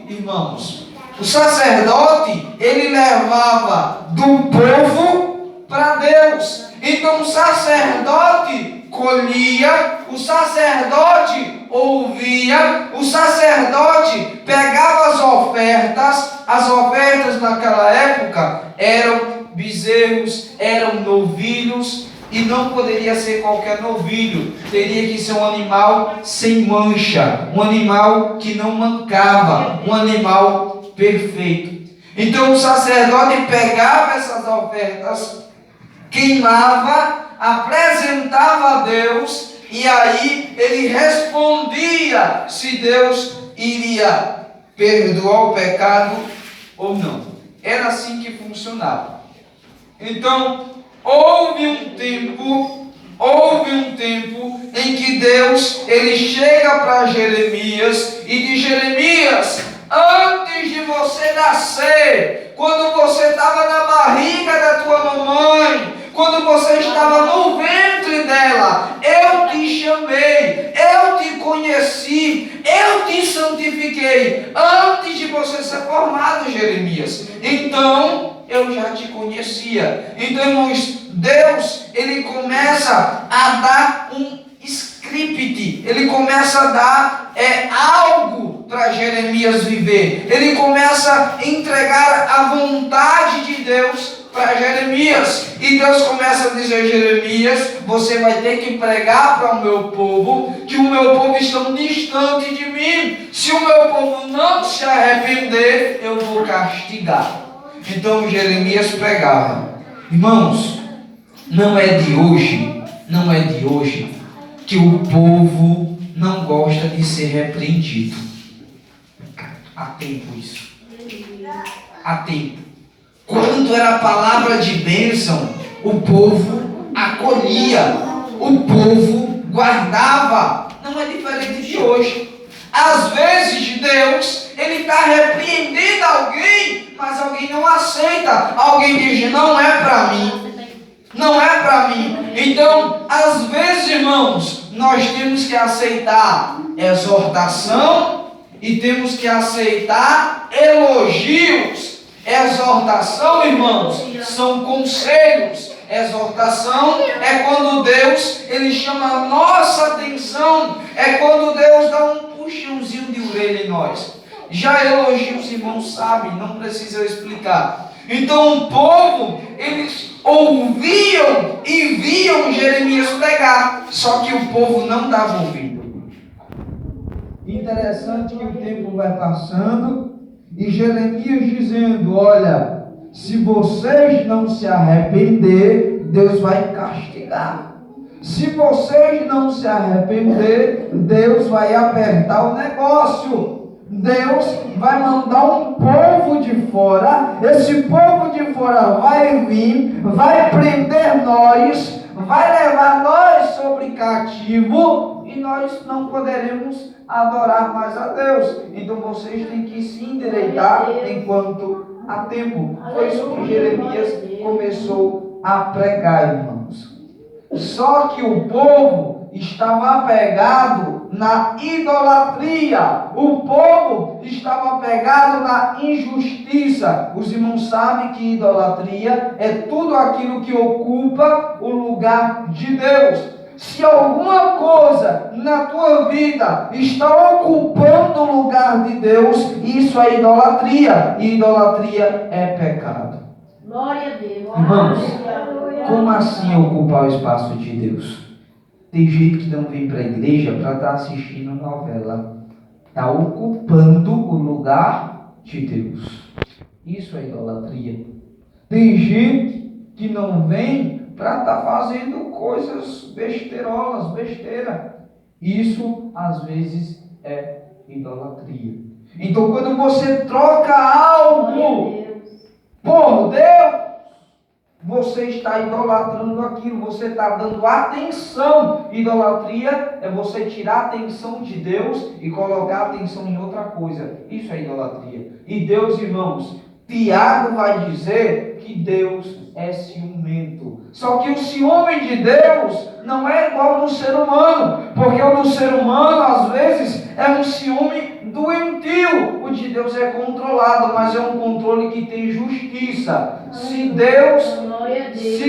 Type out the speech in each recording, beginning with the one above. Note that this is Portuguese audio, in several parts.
Irmãos, o sacerdote, ele levava do povo para Deus. Então o sacerdote colhia, o sacerdote ouvia, o sacerdote pegava as ofertas naquela época eram bezerros, eram novilhos, e não poderia ser qualquer novilho, teria que ser um animal sem mancha, um animal que não mancava, um animal perfeito. Então o sacerdote pegava essas ofertas, queimava, apresentava a Deus, e aí ele respondia se Deus iria perdoar o pecado ou não. Era assim que funcionava. Então, houve um tempo em que Deus, ele chega para Jeremias e diz: Jeremias, antes de você nascer, quando você estava na barriga da tua mamãe, quando você estava no ventre dela, eu te chamei, eu te conheci, eu te santifiquei, antes de você ser formado, Jeremias. Então, eu já te conhecia. Então, irmãos, Deus, ele começa a dar um script, ele começa a dar algo para Jeremias viver. Ele começa a entregar a vontade de Deus para Jeremias. E Deus começa a dizer: Jeremias, você vai ter que pregar para o meu povo, que o meu povo está distante de mim. Se o meu povo não se arrepender, eu vou castigar. Então Jeremias pregava. Irmãos, não é de hoje que o povo não gosta de ser repreendido. Há tempo isso. Há tempo. Quando era a palavra de bênção, o povo acolhia, o povo guardava. Não é diferente de hoje. Às vezes Deus, ele está repreendendo alguém, mas alguém não aceita. Alguém diz: não é para mim. Não é para mim. Então, às vezes, irmãos, nós temos que aceitar exortação e temos que aceitar elogios. Exortação, irmãos, são conselhos. Exortação é quando Deus, ele chama a nossa atenção. É quando Deus dá um puxãozinho de orelha em nós. Já elogios, irmãos, sabem, não precisa eu explicar. Então o povo, eles ouviam e viam Jeremias pregar, só que o povo não dava ouvido. Interessante que o tempo vai passando e Jeremias dizendo: olha, se vocês não se arrepender, Deus vai castigar. Se vocês não se arrepender, Deus vai apertar o negócio. Deus vai mandar um povo de fora. Esse povo de fora vai vir, vai prender nós, vai levar nós sobre cativo, e nós não poderemos adorar mais a Deus. Então vocês têm que se endireitar enquanto há tempo. Foi isso que Jeremias começou a pregar, irmãos. Só que o povo estava apegado na idolatria. O povo estava apegado na injustiça. Os irmãos sabem que idolatria é tudo aquilo que ocupa o lugar de Deus. Se alguma coisa na tua vida está ocupando o lugar de Deus, isso é idolatria. E idolatria é pecado. Glória a Deus. Irmãos, como assim ocupar o espaço de Deus? Tem gente que não vem para a igreja para estar assistindo novela. Está ocupando o lugar de Deus. Isso é idolatria. Tem gente que não vem para estar fazendo coisas besteirolas, besteira. Isso, às vezes, é idolatria. Então, quando você troca algo por Deus, você está idolatrando aquilo, você está dando atenção. Idolatria é você tirar a atenção de Deus e colocar a atenção em outra coisa. Isso é idolatria. E Deus, irmãos, Tiago vai dizer que Deus é ciumento. Só que o ciúme de Deus não é igual ao do ser humano, porque o do ser humano, às vezes, é um ciúme doentio. O de Deus é controlado, mas é um controle que tem justiça. Se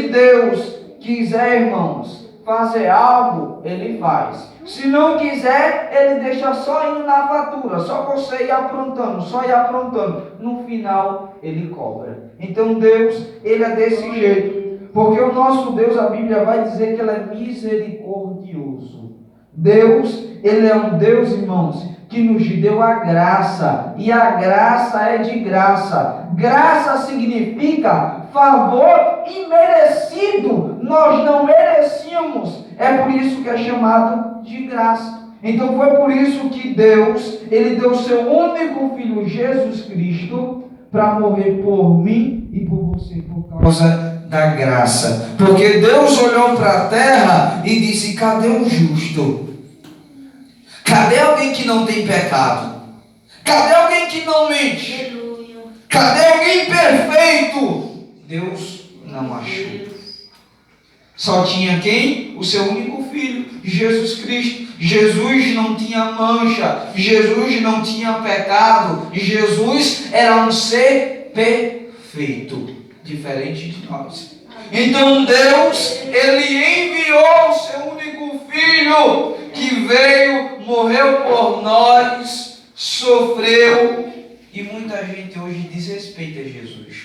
Deus quiser, irmãos, fazer algo, Ele faz. Se não quiser, Ele deixa só indo na fatura, só você ir aprontando, só ir aprontando. No final, Ele cobra. Então Deus, Ele é desse jeito. Porque o nosso Deus, a Bíblia vai dizer que Ele é misericordioso. Deus, Ele é um Deus, irmãos, que nos deu a graça. E a graça é de graça. Graça significa favor imerecido. Nós não merecíamos. É por isso que é chamado de graça. Então foi por isso que Deus, Ele deu seu único Filho, Jesus Cristo, para morrer por mim e por você, por causa da graça. Porque Deus olhou para a terra e disse: cadê o justo? Cadê alguém que não tem pecado? Cadê alguém que não mente? Cadê alguém perfeito? Deus não achou. Só tinha quem? O seu único Filho, Jesus Cristo. Jesus não tinha mancha, Jesus não tinha pecado, Jesus era um ser perfeito, diferente de nós. Então Deus, Ele enviou o seu único Filho, que veio, morreu por nós, sofreu, e muita gente hoje desrespeita Jesus.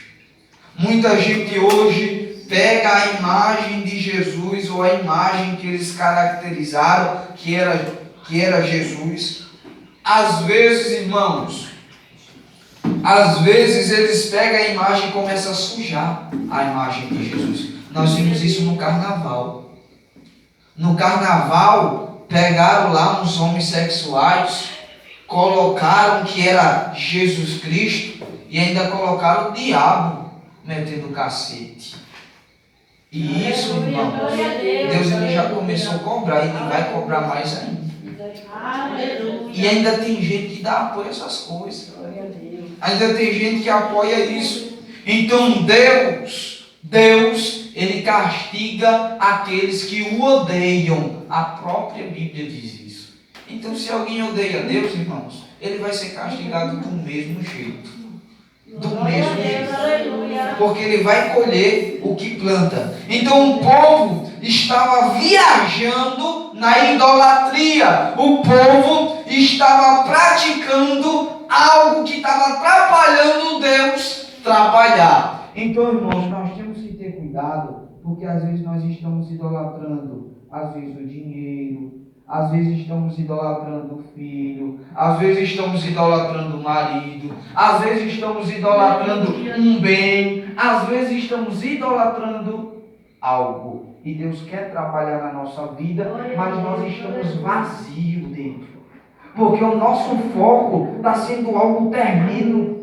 Muita gente hoje pega a imagem de Jesus, ou a imagem que eles caracterizaram, que era Jesus. Às vezes, irmãos, eles pegam a imagem e começam a sujar a imagem de Jesus. Nós vimos isso no carnaval. No carnaval, pegaram lá uns homossexuais, colocaram que era Jesus Cristo e ainda colocaram o diabo metendo o cacete. E isso, irmão, Deus ele já começou a cobrar, e ele vai cobrar mais ainda. E ainda tem gente que dá apoio a essas coisas. Ainda tem gente que apoia isso. Então Deus, Ele castiga aqueles que o odeiam. A própria Bíblia diz isso. Então se alguém odeia Deus, irmãos, ele vai ser castigado do mesmo jeito. Do mesmo jeito. Porque ele vai colher o que planta. Então o povo estava viajando na idolatria. O povo estava praticando algo que estava atrapalhando Deus trabalhar. Então, irmãos, nós temos que ter cuidado, porque às vezes nós estamos idolatrando, às vezes o dinheiro, às vezes estamos idolatrando o filho, às vezes estamos idolatrando o marido, às vezes estamos idolatrando um bem, às vezes estamos idolatrando algo. E Deus quer trabalhar na nossa vida, mas nós estamos vazios dentro. Porque o nosso foco está sendo algo terreno.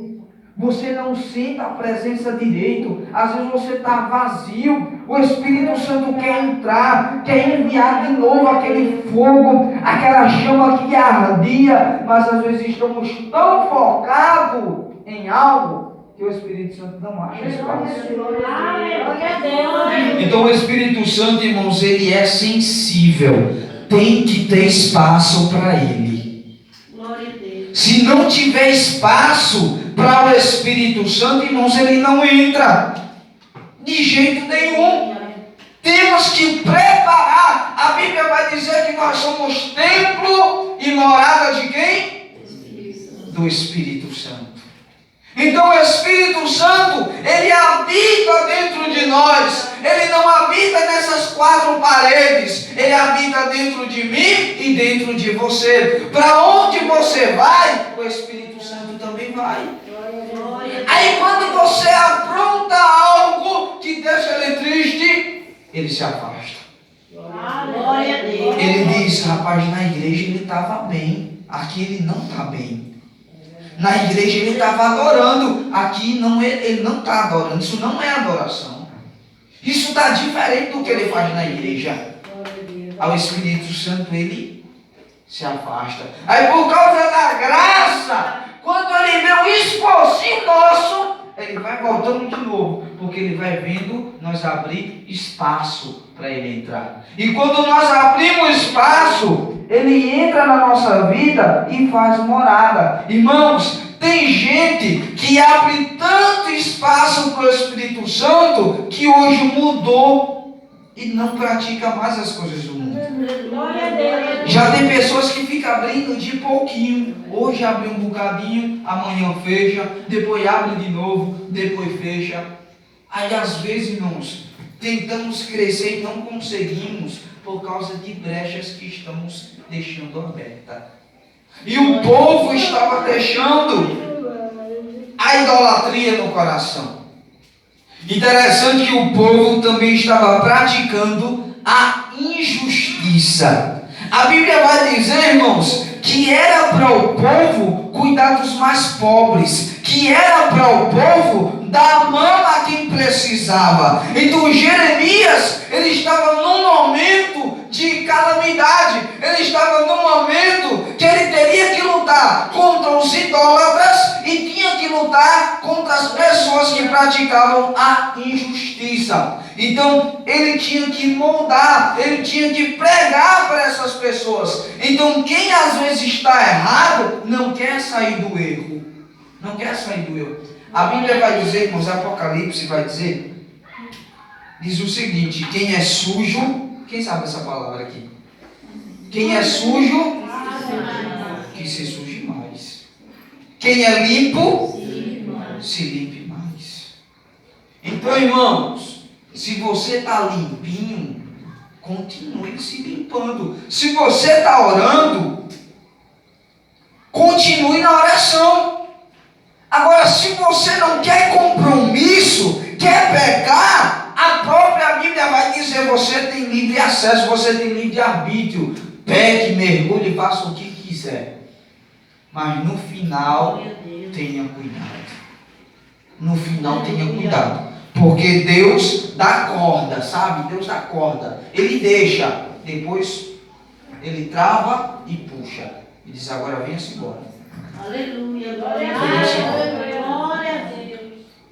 Você não sente a presença direito. Às vezes você está vazio. O Espírito Santo quer entrar, quer enviar de novo aquele fogo, aquela chama que ardia. Mas às vezes estamos tão focados em algo que o Espírito Santo não acha espaço. Então o Espírito Santo, irmãos, ele é sensível. Tem que ter espaço para ele. Se não tiver espaço para o Espírito Santo, irmãos, ele não entra de jeito nenhum. Temos que preparar. A Bíblia vai dizer que nós somos templo e morada de quem? Do Espírito Santo. Então o Espírito Santo, ele habita dentro de nós. Ele não habita nessas quatro paredes. Ele habita dentro de mim e dentro de você. Para onde você vai, o Espírito Santo também vai. Aí quando você apronta algo que deixa ele triste, ele se afasta. Ele diz: rapaz, na igreja ele estava bem, aqui ele não está bem. Na igreja ele estava adorando, aqui não, ele não está adorando. Isso não é adoração. Isso está diferente do que ele faz na igreja. Ao Espírito Santo ele se afasta. Aí por causa da graça, quando ele vê um esforço nosso, ele vai voltando de novo, porque ele vai vendo nós abrir espaço para ele entrar. E quando nós abrimos espaço, ele entra na nossa vida e faz morada. Irmãos, tem gente que abre tanto espaço para o Espírito Santo que hoje mudou e não pratica mais as coisas do mundo. Já tem pessoas que ficam abrindo de pouquinho. Hoje abre um bocadinho, amanhã fecha, depois abre de novo, depois fecha. Aí às vezes, irmãos, tentamos crescer e não conseguimos por causa de brechas que estamos deixando aberta. E o povo estava deixando a idolatria no coração. Interessante que o povo também estava praticando a injustiça. A Bíblia vai dizer, irmãos, que era para o povo cuidar dos mais pobres, que era para o povo dar mão a quem precisava. Então Jeremias, ele estava num momento de calamidade, ele estava num momento que ele teria que lutar contra os idólatras e tinha que lutar contra as pessoas que praticavam a injustiça. Então ele tinha que moldar, ele tinha que pregar para essas pessoas. Então quem às vezes está errado não quer sair do erro. Não quer sair do erro. A Bíblia vai dizer, irmãos, Apocalipse vai dizer, diz o seguinte: quem é sujo, quem sabe essa palavra aqui? Quem é sujo, que se suje mais. Quem é limpo, se limpe mais. Então, irmãos, se você está limpinho, continue se limpando. Se você está orando, continue na oração. Agora, se você não quer compromisso, quer pecar, a própria Bíblia vai dizer: você tem livre acesso, você tem livre arbítrio. Peque, mergulhe, faça o que quiser. Mas no final, tenha cuidado. No final, tenha cuidado. Porque Deus dá corda, sabe? Deus dá corda. Ele deixa, depois ele trava e puxa. E diz: agora venha-se embora. Aleluia, glória a Deus. Glória a Deus.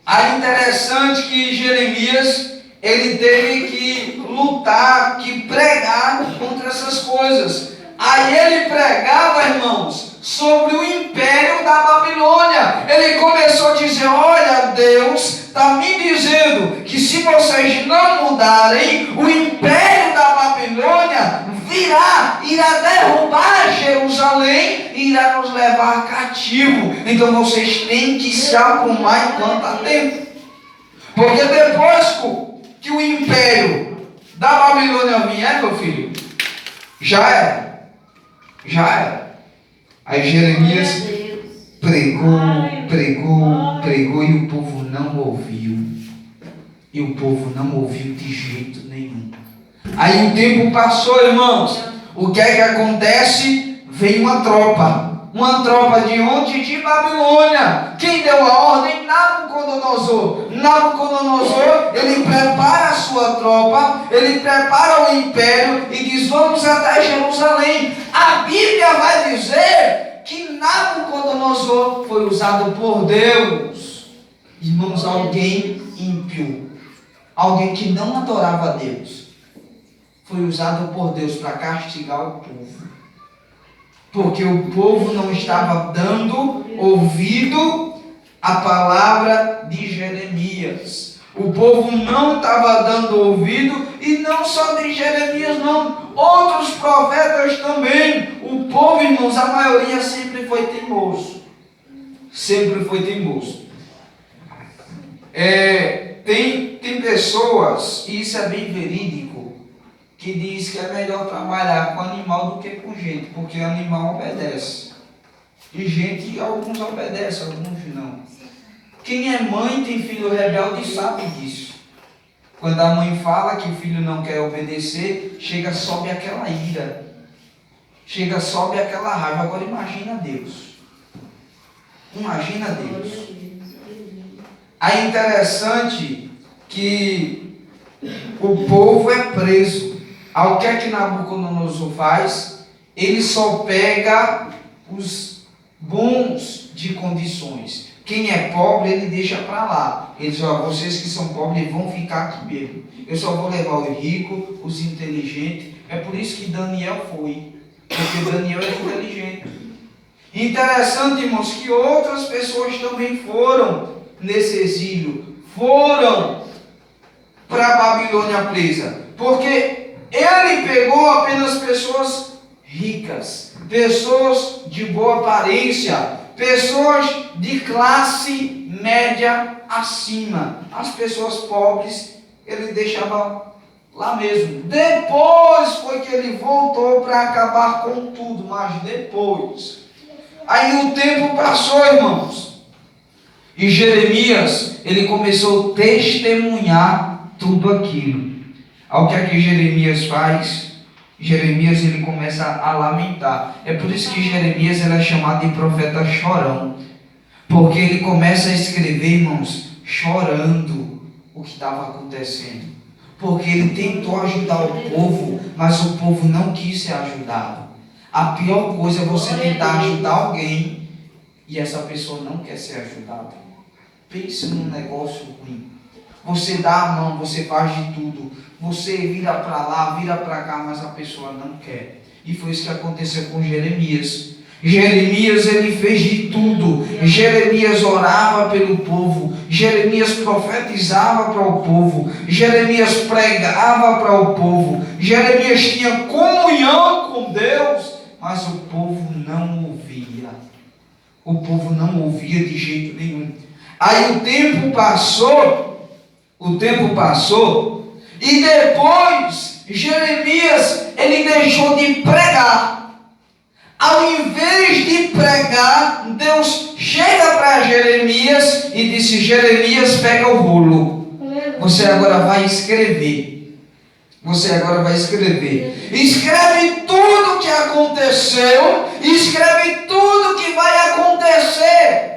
Aí interessante que Jeremias, ele teve que lutar, que pregar contra essas coisas. Aí ele pregava, irmãos, sobre o império da Babilônia. Ele começou a dizer: olha, Deus está me dizendo que se vocês não mudarem, o império da Babilônia irá derrubar Jerusalém e irá nos levar cativo. Então vocês têm que se arrumar enquanto há tempo. Porque depois que o império da Babilônia vier, meu filho, já era. Já era. Aí Jeremias pregou e o povo não ouviu. E o povo não ouviu de jeito nenhum. Aí o tempo passou, irmãos. O que é que acontece? Vem uma tropa. Uma tropa de onde? De Babilônia. Quem deu a ordem? Nabucodonosor. Nabucodonosor, ele prepara a sua tropa, ele prepara o império e diz: vamos até Jerusalém. A Bíblia vai dizer que Nabucodonosor foi usado por Deus. Irmãos, alguém ímpio, alguém que não adorava a Deus, foi usado por Deus para castigar o povo. Porque o povo não estava dando ouvido à palavra de Jeremias. O povo não estava dando ouvido, e não só de Jeremias não, outros profetas também. O povo, irmãos, a maioria sempre foi teimoso. Sempre foi teimoso. Tem pessoas, e isso é bem verídico, que diz que é melhor trabalhar com animal do que com gente, porque animal obedece. E gente, alguns obedecem, alguns não. Quem é mãe tem filho rebelde sabe disso. Quando a mãe fala que o filho não quer obedecer, sobe aquela ira. Sobe aquela raiva. Agora imagina Deus. Imagina Deus. Aí é interessante que o povo é preso. Aí o que é que Nabucodonosor faz? Ele só pega os bons de condições. Quem é pobre, ele deixa para lá. Ele diz, ó, vocês que são pobres vão ficar aqui mesmo. Eu só vou levar os ricos, os inteligentes. É por isso que Daniel foi. Porque Daniel é inteligente. Interessante, irmãos, que outras pessoas também foram nesse exílio. Foram para a Babilônia presa. Porque ele pegou apenas pessoas ricas, pessoas de boa aparência, pessoas de classe média acima. As pessoas pobres ele deixava lá mesmo. Depois foi que ele voltou para acabar com tudo, mas depois. Aí o tempo passou, irmãos. E Jeremias, ele começou a testemunhar tudo aquilo. Ao que é que Jeremias faz? Jeremias, ele começa a lamentar. É por isso que Jeremias ele é chamado de profeta chorão. Porque ele começa a escrever, irmãos, chorando o que estava acontecendo. Porque ele tentou ajudar o povo, mas o povo não quis ser ajudado. A pior coisa é você tentar ajudar alguém e essa pessoa não quer ser ajudada. Pense num negócio ruim. Você dá a mão, você faz de tudo. Você vira para lá, vira para cá, mas a pessoa não quer. E foi isso que aconteceu com Jeremias. Jeremias, ele fez de tudo. Jeremias orava pelo povo. Jeremias profetizava para o povo. Jeremias pregava para o povo. Jeremias tinha comunhão com Deus, mas o povo não ouvia. O povo não ouvia de jeito nenhum. Aí o tempo passou, e depois Jeremias, ele deixou de pregar. Ao invés de pregar, Deus chega para Jeremias e disse: Jeremias, pega o rolo. Você agora vai escrever. Escreve tudo o que aconteceu. Escreve tudo o que vai acontecer.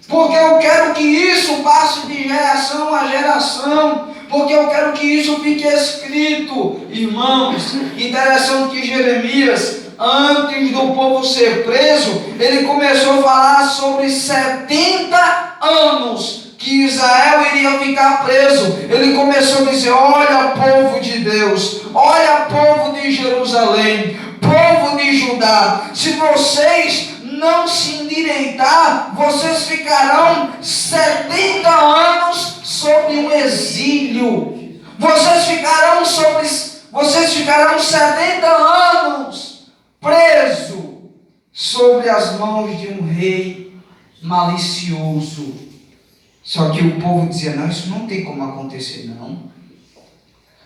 Porque eu quero que isso passe de geração a geração. Porque eu quero que isso fique escrito. Irmãos, interessante que Jeremias, antes do povo ser preso, ele começou a falar sobre 70 anos que Israel iria ficar preso. Ele começou a dizer: olha, povo de Deus, olha, povo de Jerusalém, povo de Judá, se vocês não se endireitar, vocês ficarão 70 anos sobre um exílio. Vocês ficarão 70 anos preso sobre as mãos de um rei malicioso. Só que o povo dizia: não, isso não tem como acontecer, não.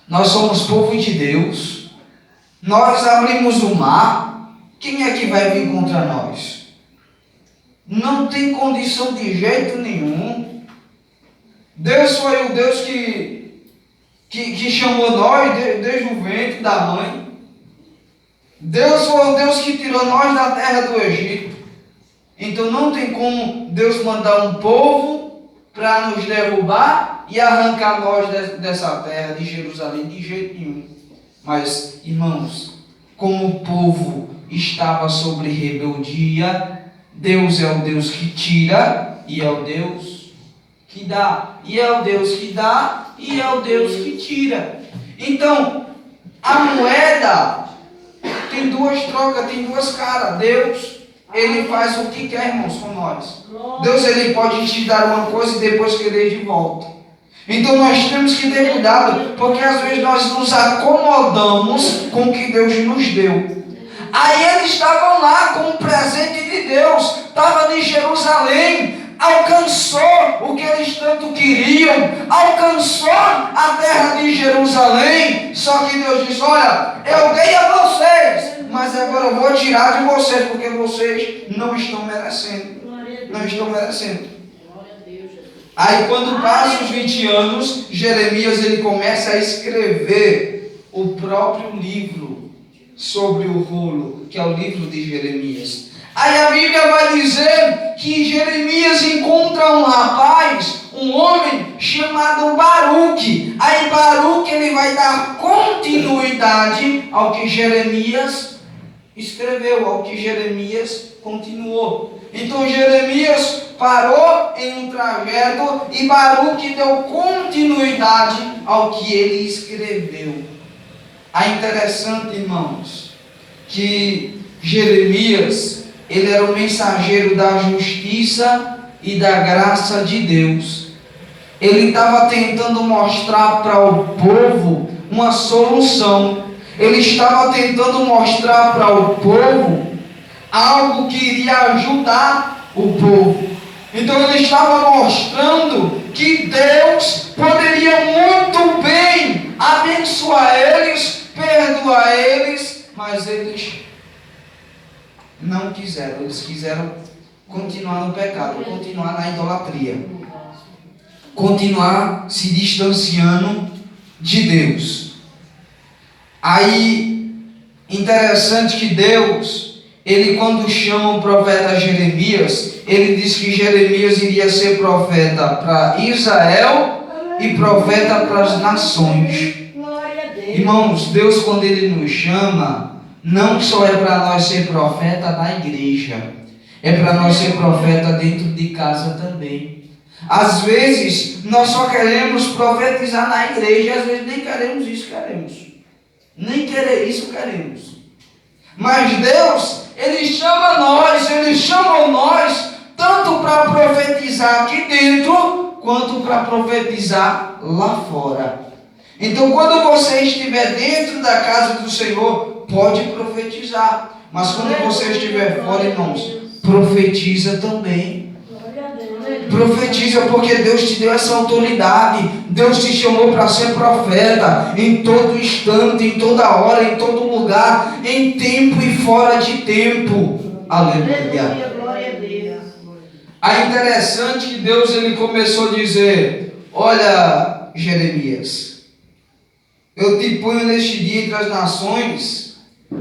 Nós somos povo de Deus. Nós abrimos o mar. Quem é que vai vir contra nós? Não tem condição de jeito nenhum. Deus foi o Deus que chamou nós desde o ventre da mãe. Deus foi o Deus que tirou nós da terra do Egito. Então não tem como Deus mandar um povo para nos derrubar e arrancar nós dessa terra de Jerusalém, de jeito nenhum. Mas, irmãos, como o povo estava sobre rebeldia, Deus é o Deus que tira e é o Deus que dá. E é o Deus que dá e é o Deus que tira. Então, a moeda tem duas trocas, tem duas caras. Deus, ele faz o que quer, irmãos, com nós. Deus, ele pode te dar uma coisa e depois querer de volta. Então nós temos que ter cuidado, porque às vezes nós nos acomodamos com o que Deus nos deu. Aí eles estavam lá com o presente de Deus, estava de Jerusalém, alcançou o que eles tanto queriam, alcançou a terra de Jerusalém. Só que Deus diz: olha, eu dei a vocês, mas agora eu vou tirar de vocês, porque vocês não estão merecendo. Não estão merecendo. Aí quando passam os 20 anos, Jeremias ele começa a escrever o próprio livro sobre o rolo, que é o livro de Jeremias. Aí a Bíblia vai dizer que Jeremias encontra um rapaz, um homem chamado Baruque. Aí Baruque ele vai dar continuidade ao que Jeremias escreveu, ao que Jeremias continuou. Então Jeremias parou em um trajeto e Baruque deu continuidade ao que ele escreveu. É interessante, irmãos, que Jeremias, ele era o mensageiro da justiça e da graça de Deus. Ele estava tentando mostrar para o povo uma solução. Ele estava tentando mostrar para o povo algo que iria ajudar o povo. Então ele estava mostrando que Deus poderia muito bem abençoar eles, perdoar eles, mas eles não quiseram. Eles quiseram continuar no pecado, continuar na idolatria, continuar se distanciando de Deus. Aí, interessante que Deus, ele quando chama o profeta Jeremias, ele diz que Jeremias iria ser profeta para Israel e profeta para as nações. Irmãos, Deus quando ele nos chama, não só é para nós ser profeta na igreja, é para nós ser profeta dentro de casa também. Às vezes, nós só queremos profetizar na igreja, às vezes nem queremos isso, nem querer isso queremos. Mas Deus, Ele chama nós, Ele chamou nós, tanto para profetizar aqui dentro, quanto para profetizar lá fora. Então, quando você estiver dentro da casa do Senhor, pode profetizar. Mas quando você estiver fora, irmãos, profetiza também. Profetiza, porque Deus te deu essa autoridade. Deus te chamou para ser profeta em todo instante, em toda hora, em todo lugar, em tempo e fora de tempo. Aleluia. É interessante que Deus ele começou a dizer: olha, Jeremias, eu te ponho neste dia entre as nações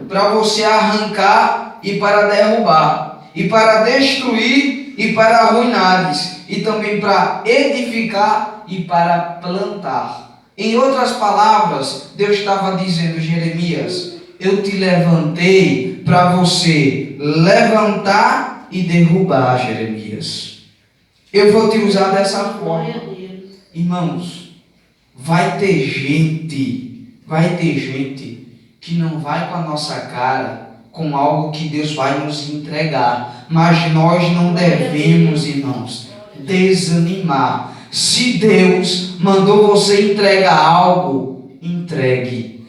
para você arrancar e para derrubar, e para destruir e para arruinares, e também para edificar e para plantar. Em outras palavras, Deus estava dizendo: Jeremias, eu te levantei para você levantar e derrubar, Jeremias. Eu vou te usar dessa forma. Irmãos, vai ter gente que não vai com a nossa cara com algo que Deus vai nos entregar, mas nós não devemos, irmãos, desanimar. Se Deus mandou você entregar algo, entregue.